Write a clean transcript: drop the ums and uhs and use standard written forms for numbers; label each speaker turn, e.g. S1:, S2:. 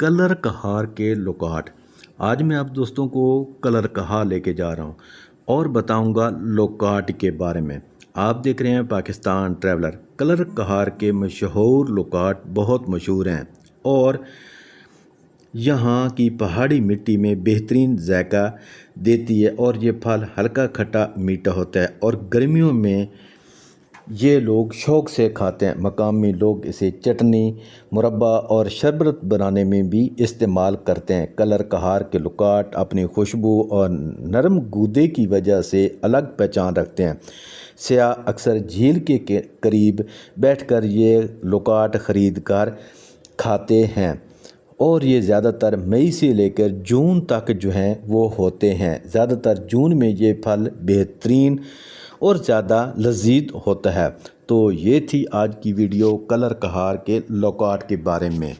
S1: Colour कहार के loquat. आज मैं आप दोस्तों को कलर कहा लेके जा रहा हूँ और बताऊँगा लोकाट के बारे में। आप देख रहे हैं पाकिस्तान ट्रैवलर। कलर कहार के मशहूर लोकाट बहुत मशहूर हैं और यहाँ की पहाड़ी मिट्टी में बेहतरीन जायका देती है और ये फल हल्का खट्टा मीठा होता है और गर्मियों में ये लोग शौक़ से खाते हैं। मकामी लोग इसे चटनी, मुरब्बा और शरबत बनाने में भी इस्तेमाल करते हैं। कलर कहार के लोकाट अपनी खुशबू और नरम गूदे की वजह से अलग पहचान रखते हैं। सयाह अक्सर झील के करीब बैठकर ये लोकाट ख़रीद कर खाते हैं और ये ज़्यादातर मई से लेकर जून तक जो हैं वो होते हैं। ज़्यादातर जून में ये फल बेहतरीन और ज़्यादा लजीज होता है। तो ये थी आज की वीडियो कलर कहार के लोकाट के बारे में।